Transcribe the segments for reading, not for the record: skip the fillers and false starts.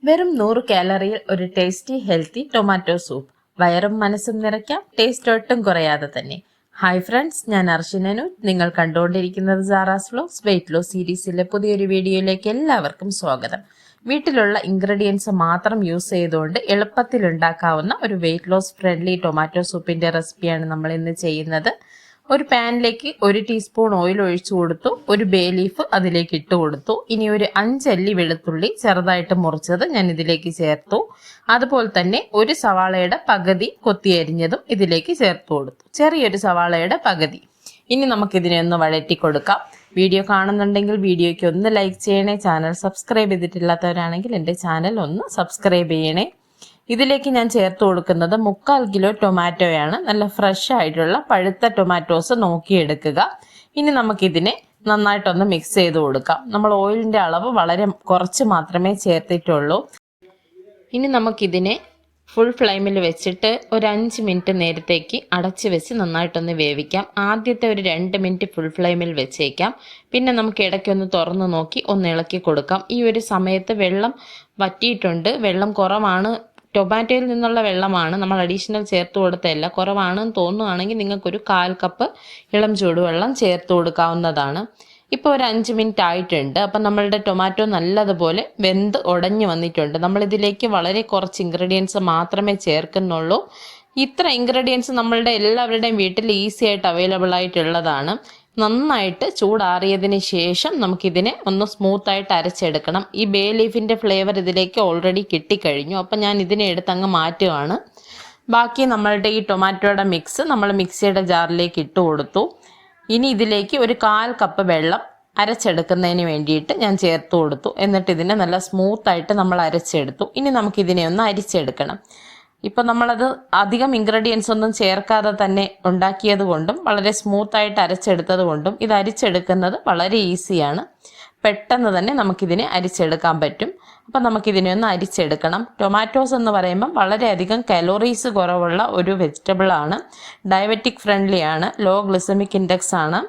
വെറും 100 കാലറിയിൽ ഒരു tasty healthy tomato soup. വയറും മനസ്സും നിറയ്ക്കാം, ടേസ്റ്റ് ഒട്ടും കുറയാതെ തന്നെ. ഹായ് ഫ്രണ്ട്സ്, ഞാൻ അർഷിനു. നിങ്ങൾ കണ്ടുകൊണ്ടിരിക്കുന്നത് സാറാസ് വ്ലോഗ്സ് വെയിറ്റ് ലോസ് സീരീസിലെ പുതിയൊരു വീഡിയോയിലേക്ക് എല്ലാവർക്കും സ്വാഗതം. വീട്ടിലുള്ള ഇൻഗ്രീഡിയൻസ് മാത്രം യൂസ് ചെയ്തുകൊണ്ട് എളുപ്പത്തിൽ ഉണ്ടാക്കാവുന്ന ഒരു വെയിറ്റ് ലോസ് ഫ്രണ്ട്ലി ടൊമാറ്റോ സൂപ്പിന്റെ റെസിപ്പിയാണ് നമ്മൾ ഇന്ന് ചെയ്യുന്നത്. ഒരു പാനിലേക്ക് 1 ടീസ്പൂൺ ഓയിൽ ഒഴിച്ചു കൊടുത്തു. ഒരു ബേ ലീഫ് അതിലേക്ക് ഇട്ട് കൊടുത്തു. ഇനി ഒരു 5 അല്ലി വെളുത്തുള്ളി ചെറുതായിട്ട് മുറിച്ചത് ഞാൻ ഇതിലേക്ക് ചേർത്തു. അതുപോലെ തന്നെ ഒരു സവാളയുടെ പകുതി കൊത്തിയരിഞ്ഞതും ഇതിലേക്ക് ചേർത്ത് കൊടുത്തു. ചെറിയൊരു സവാളയുടെ പകുതി. ഇനി നമുക്കിതിനെ ഒന്ന് വഴറ്റി കൊടുക്കാം. വീഡിയോ കാണുന്നുണ്ടെങ്കിൽ വീഡിയോയ്ക്ക് ഒന്ന് ലൈക്ക് ചെയ്യണേ. ചാനൽ സബ്സ്ക്രൈബ് ചെയ്തിട്ടില്ലാത്തവരാണെങ്കിൽ എൻ്റെ ചാനൽ ഒന്ന് സബ്സ്ക്രൈബ് ചെയ്യണേ. ഇതിലേക്ക് ഞാൻ ചേർത്ത് കൊടുക്കുന്നത് 3/4 കിലോ ടൊമാറ്റോയാണ്. നല്ല ഫ്രഷ് ആയിട്ടുള്ള പഴുത്ത ടൊമാറ്റോസ് നോക്കിയെടുക്കുക. ഇനി നമുക്കിതിനെ നന്നായിട്ടൊന്ന് മിക്സ് ചെയ്ത് കൊടുക്കാം. നമ്മൾ ഓയിലിൻ്റെ അളവ് വളരെ കുറച്ച് മാത്രമേ ചേർത്തിട്ടുള്ളൂ. ഇനി നമുക്കിതിനെ ഫുൾ ഫ്ലെയിമിൽ വെച്ചിട്ട് ഒരു 5 മിനിറ്റ് നേരത്തേക്ക് അടച്ച് വെച്ച് നന്നായിട്ടൊന്ന് വേവിക്കാം. ആദ്യത്തെ ഒരു 2 മിനിറ്റ് ഫുൾ ഫ്ലെയിമിൽ വെച്ചേക്കാം. പിന്നെ നമുക്ക് ഇടയ്ക്കൊന്ന് തുറന്ന് നോക്കി ഒന്ന് ഇളക്കി കൊടുക്കാം. ഈ ഒരു സമയത്ത് വെള്ളം വറ്റിയിട്ടുണ്ട്. വെള്ളം കുറവാണ്, ടൊമാറ്റോയിൽ നിന്നുള്ള വെള്ളമാണ്, നമ്മൾ അഡീഷണൽ ചേർത്ത് കൊടുത്തതല്ല. കുറവാണെന്ന് തോന്നുകയാണെങ്കിൽ നിങ്ങൾക്കൊരു 1/4 കപ്പ് ഇളം ചൂടുവെള്ളം ചേർത്ത് കൊടുക്കാവുന്നതാണ്. ഇപ്പോൾ ഒരു 5 മിനിറ്റ് ആയിട്ടുണ്ട്. അപ്പം നമ്മളുടെ ടൊമാറ്റോ നല്ലതുപോലെ വെന്ത് ഉടഞ്ഞു വന്നിട്ടുണ്ട്. നമ്മളിതിലേക്ക് വളരെ കുറച്ച് ഇൻഗ്രീഡിയൻസ് മാത്രമേ ചേർക്കുന്നുള്ളൂ. ഇത്ര ഇൻഗ്രീഡിയൻസ് നമ്മളുടെ എല്ലാവരുടെയും വീട്ടിൽ ഈസി ആയിട്ട് അവൈലബിൾ ആയിട്ടുള്ളതാണ്. നന്നായിട്ട് ചൂടാറിയതിന് ശേഷം നമുക്കിതിനെ ഒന്ന് സ്മൂത്തായിട്ട് അരച്ചെടുക്കണം. ഈ ബേ ലീഫിൻ്റെ ഫ്ലേവർ ഇതിലേക്ക് ഓൾറെഡി കിട്ടിക്കഴിഞ്ഞു. അപ്പം ഞാൻ ഇതിനെ എടുത്ത് അങ്ങ് മാറ്റുകയാണ്. ബാക്കി നമ്മളുടെ ഈ ടൊമാറ്റോയുടെ മിക്സ് നമ്മൾ മിക്സിയുടെ ജാറിലേക്ക് ഇട്ട് കൊടുത്തു. ഇനി ഇതിലേക്ക് ഒരു 1/4 കപ്പ് വെള്ളം അരച്ചെടുക്കുന്നതിന് വേണ്ടിയിട്ട് ഞാൻ ചേർത്ത് കൊടുത്തു. എന്നിട്ട് ഇതിനെ നല്ല സ്മൂത്തായിട്ട് നമ്മൾ അരച്ചെടുത്തു. ഇനി നമുക്കിതിനെ ഒന്ന് അരിച്ചെടുക്കണം. ഇപ്പം നമ്മളത് അധികം ഇൻഗ്രീഡിയൻസ് ഒന്നും ചേർക്കാതെ തന്നെ ഉണ്ടാക്കിയത് കൊണ്ടും വളരെ സ്മൂത്തായിട്ട് അരച്ചെടുത്തത് കൊണ്ടും ഇത് അരിച്ചെടുക്കുന്നത് വളരെ ഈസിയാണ്. പെട്ടെന്ന് തന്നെ നമുക്കിതിനെ അരിച്ചെടുക്കാൻ പറ്റും. അപ്പം നമുക്കിതിനെ ഒന്ന് അരിച്ചെടുക്കണം. ടൊമാറ്റോസ് എന്ന് പറയുമ്പം വളരെയധികം കലോറീസ് കുറവുള്ള ഒരു വെജിറ്റബിളാണ്. ഡയബറ്റിക് ഫ്രണ്ട്ലി ആണ്, ലോ ഗ്ലിസമിക് ഇൻഡെക്സ് ആണ്.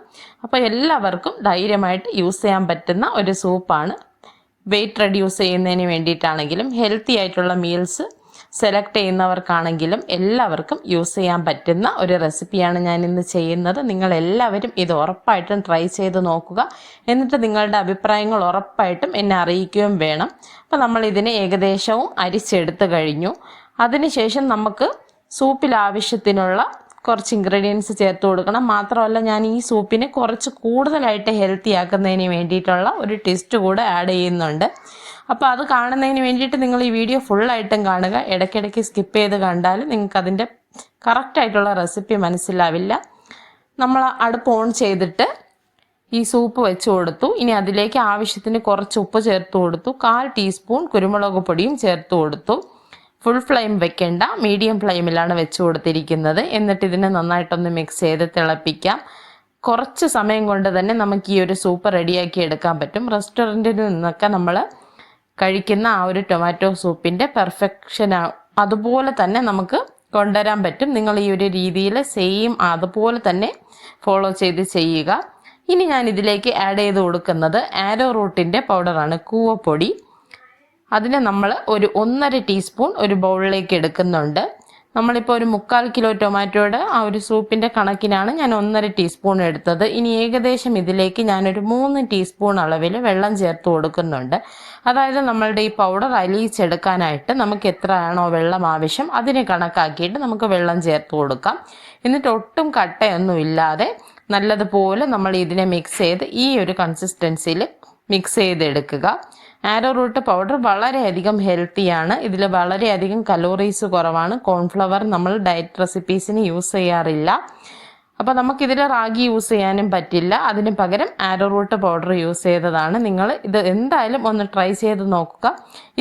അപ്പോൾ എല്ലാവർക്കും ധൈര്യമായിട്ട് യൂസ് ചെയ്യാൻ പറ്റുന്ന ഒരു സൂപ്പാണ്. വെയിറ്റ് റെഡ്യൂസ് ചെയ്യുന്നതിന് വേണ്ടിയിട്ടാണെങ്കിലും ഹെൽത്തി ആയിട്ടുള്ള മീൽസ് സെലക്ട് ചെയ്യുന്നവർക്കാണെങ്കിലും എല്ലാവർക്കും യൂസ് ചെയ്യാൻ പറ്റുന്ന ഒരു റെസിപ്പിയാണ് ഞാൻ ഇന്ന് ചെയ്യുന്നത്. നിങ്ങൾ എല്ലാവരും ഇത് ഉറപ്പായിട്ടും ട്രൈ ചെയ്ത് നോക്കുക. എന്നിട്ട് നിങ്ങളുടെ അഭിപ്രായങ്ങൾ ഉറപ്പായിട്ടും എന്നെ അറിയിക്കുകയും വേണം. അപ്പോൾ നമ്മൾ ഇതിനെ ഏകദേശവും അരിച്ചെടുത്ത് കഴിഞ്ഞു. അതിനുശേഷം നമുക്ക് സൂപ്പിൽ ആവശ്യത്തിനുള്ള കുറച്ച് ഇൻഗ്രീഡിയൻസ് ചേർത്ത് കൊടുക്കണം. മാത്രമല്ല, ഞാൻ ഈ സൂപ്പിനെ കുറച്ച് കൂടുതലായിട്ട് ഹെൽത്തി ആക്കുന്നതിന് വേണ്ടിയിട്ടുള്ള ഒരു ട്വിസ്റ്റ് കൂടെ ആഡ് ചെയ്യുന്നുണ്ട്. അപ്പോൾ അത് കാണുന്നതിന് വേണ്ടിയിട്ട് നിങ്ങൾ ഈ വീഡിയോ ഫുള്ളായിട്ടും കാണുക. ഇടയ്ക്കിടയ്ക്ക് സ്കിപ്പ് ചെയ്ത് കണ്ടാൽ നിങ്ങൾക്ക് അതിൻ്റെ കറക്റ്റായിട്ടുള്ള റെസിപ്പി മനസ്സിലാവില്ല. നമ്മൾ അടുപ്പ് ഓൺ ചെയ്തിട്ട് ഈ സൂപ്പ് വെച്ച് കൊടുത്തു. ഇനി അതിലേക്ക് ആവശ്യത്തിന് കുറച്ച് ഉപ്പ് ചേർത്ത് കൊടുത്തു. 1/4 ടീസ്പൂൺ കുരുമുളക് പൊടിയും ചേർത്ത് കൊടുത്തു. ഫുൾ ഫ്ലെയിം വെക്കേണ്ട, മീഡിയം ഫ്ലെയിമിലാണ് വെച്ച് കൊടുത്തിരിക്കുന്നത്. എന്നിട്ട് ഇതിനെ നന്നായിട്ടൊന്ന് മിക്സ് ചെയ്ത് തിളപ്പിക്കാം. കുറച്ച് സമയം കൊണ്ട് തന്നെ നമുക്ക് ഈ ഒരു സൂപ്പ് റെഡിയാക്കി എടുക്കാൻ പറ്റും. റെസ്റ്റോറൻറ്റിൽ നിന്നൊക്കെ നമ്മൾ കഴിക്കുന്ന ആ ഒരു ടൊമാറ്റോ സൂപ്പിൻ്റെ പെർഫെക്ഷൻ അതുപോലെ തന്നെ നമുക്ക് കൊണ്ടുവരാൻ പറ്റും. നിങ്ങൾ ഈ ഒരു രീതിയിൽ സെയിം അതുപോലെ തന്നെ ഫോളോ ചെയ്ത് ചെയ്യുക. ഇനി ഞാൻ ഇതിലേക്ക് ആഡ് ചെയ്ത് കൊടുക്കുന്നത് ആരോ റൂട്ടിൻ്റെ പൗഡറാണ്, കൂവപ്പൊടി. അതിനെ നമ്മൾ ഒരു 1.5 ടീസ്പൂൺ ഒരു ബൗളിലേക്ക് എടുക്കുന്നുണ്ട്. നമ്മളിപ്പോൾ ഒരു 3/4 കിലോ ടൊമാറ്റോയുടെ ആ ഒരു സൂപ്പിൻ്റെ കണക്കിനാണ് ഞാൻ 1.5 ടീസ്പൂൺ എടുത്തത്. ഇനി ഏകദേശം ഇതിലേക്ക് ഞാനൊരു 3 ടീസ്പൂൺ അളവിൽ വെള്ളം ചേർത്ത് കൊടുക്കുന്നുണ്ട്. അതായത് നമ്മളുടെ ഈ പൗഡർ അലിയിച്ചെടുക്കാനായിട്ട് നമുക്ക് എത്രയാണോ വെള്ളം ആവശ്യം അതിനെ കണക്കാക്കിയിട്ട് നമുക്ക് വെള്ളം ചേർത്ത് കൊടുക്കാം. എന്നിട്ട് ഒട്ടും കട്ടയൊന്നും ഇല്ലാതെ നല്ലതുപോലെ നമ്മൾ ഇതിനെ മിക്സ് ചെയ്ത് ഈ ഒരു കൺസിസ്റ്റൻസിയിൽ മിക്സ് ചെയ്തെടുക്കുക. ആരോ റൂട്ട് പൗഡർ വളരെയധികം ഹെൽത്തിയാണ്. ഇതിൽ വളരെയധികം കലോറീസ് കുറവാണ്. കോൺഫ്ലവർ നമ്മൾ ഡയറ്റ് റെസിപ്പീസിന് യൂസ് ചെയ്യാറില്ല. അപ്പോൾ നമുക്കിതിൽ റാഗി യൂസ് ചെയ്യാനും പറ്റില്ല. അതിന് പകരം ആരോ റൂട്ട് പൗഡർ യൂസ് ചെയ്തതാണ്. നിങ്ങൾ ഇത് എന്തായാലും ഒന്ന് ട്രൈ ചെയ്ത് നോക്കുക.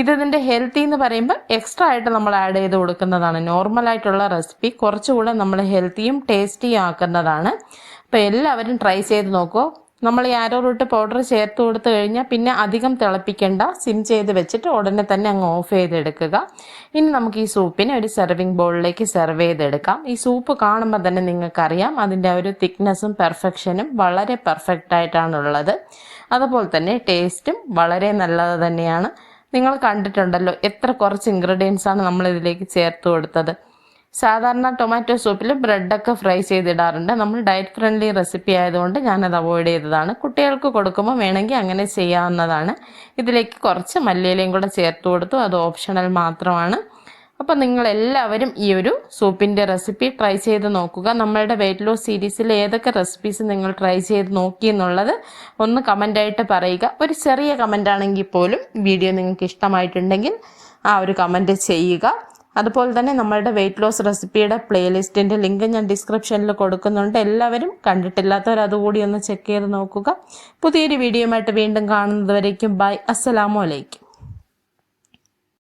ഇതിൻ്റെ ഹെൽത്തി എന്ന് പറയുമ്പോൾ എക്സ്ട്രാ ആയിട്ട് നമ്മൾ ആഡ് ചെയ്ത് കൊടുക്കുന്നതാണ്. നോർമലായിട്ടുള്ള റെസിപ്പി കുറച്ചുകൂടെ നമ്മൾ ഹെൽത്തിയും ടേസ്റ്റിയും ആക്കുന്നതാണ്. അപ്പോൾ എല്ലാവരും ട്രൈ ചെയ്ത് നോക്കുക. നമ്മൾ ഈ ആരോ റൂട്ട് പൗഡർ ചേർത്ത് കൊടുത്തു കഴിഞ്ഞാൽ പിന്നെ അധികം തിളപ്പിക്കേണ്ട, സിം ചെയ്ത് വെച്ചിട്ട് ഉടനെ തന്നെ അങ്ങ് ഓഫ് ചെയ്തെടുക്കുക. ഇനി നമുക്ക് ഈ സൂപ്പിനെ ഒരു സെർവിങ് ബൗളിലേക്ക് സെർവ് ചെയ്തെടുക്കാം. ഈ സൂപ്പ് കാണുമ്പോൾ തന്നെ നിങ്ങൾക്കറിയാം അതിൻ്റെ ഒരു തിക്നെസ്സും പെർഫെക്ഷനും വളരെ പെർഫെക്റ്റ് ആയിട്ടാണുള്ളത്. അതുപോലെ തന്നെ ടേസ്റ്റും വളരെ നല്ലത് തന്നെയാണ്. നിങ്ങൾ കണ്ടിട്ടുണ്ടല്ലോ എത്ര കുറച്ച് ഇൻഗ്രീഡിയൻസ് ആണ് നമ്മൾ ഇതിലേക്ക് ചേർത്ത് കൊടുത്തത്. സാധാരണ ടൊമാറ്റോ സൂപ്പിൽ ബ്രെഡൊക്കെ ഫ്രൈ ചെയ്തിടാറുണ്ട്. നമ്മൾ ഡയറ്റ് ഫ്രണ്ട്ലി റെസിപ്പി ആയതുകൊണ്ട് ഞാനത് അവോയ്ഡ് ചെയ്തതാണ്. കുട്ടികൾക്ക് കൊടുക്കുമ്പോൾ വേണമെങ്കിൽ അങ്ങനെ ചെയ്യാവുന്നതാണ്. ഇതിലേക്ക് കുറച്ച് മല്ലിയിലയും കൂടെ ചേർത്ത് കൊടുത്തു. അത് ഓപ്ഷണൽ മാത്രമാണ്. അപ്പോൾ നിങ്ങളെല്ലാവരും ഈ ഒരു സൂപ്പിൻ്റെ റെസിപ്പി ട്രൈ ചെയ്ത് നോക്കുക. നമ്മളുടെ വെയിറ്റ് ലോസ് സീരീസിൽ ഏതൊക്കെ റെസിപ്പീസ് നിങ്ങൾ ട്രൈ ചെയ്ത് നോക്കി എന്നുള്ളത് ഒന്ന് കമൻ്റായിട്ട് പറയുക. ഒരു ചെറിയ കമൻ്റ് ആണെങ്കിൽ പോലും വീഡിയോ നിങ്ങൾക്ക് ഇഷ്ടമായിട്ടുണ്ടെങ്കിൽ ആ ഒരു കമൻറ്റ് ചെയ്യുക. അതുപോലെ തന്നെ നമ്മളുടെ വെയിറ്റ് ലോസ് റെസിപ്പിയുടെ പ്ലേലിസ്റ്റിൻ്റെ ലിങ്ക് ഞാൻ ഡിസ്ക്രിപ്ഷനിൽ കൊടുക്കുന്നുണ്ട്. എല്ലാവരും കണ്ടിട്ടില്ലാത്തവർ അതുകൂടി ഒന്ന് ചെക്ക് ചെയ്ത് നോക്കുക. പുതിയൊരു വീഡിയോയുമായിട്ട് വീണ്ടും കാണുന്നത് വരേക്കും ബൈ. അസ്സലാമു അലൈക്കും.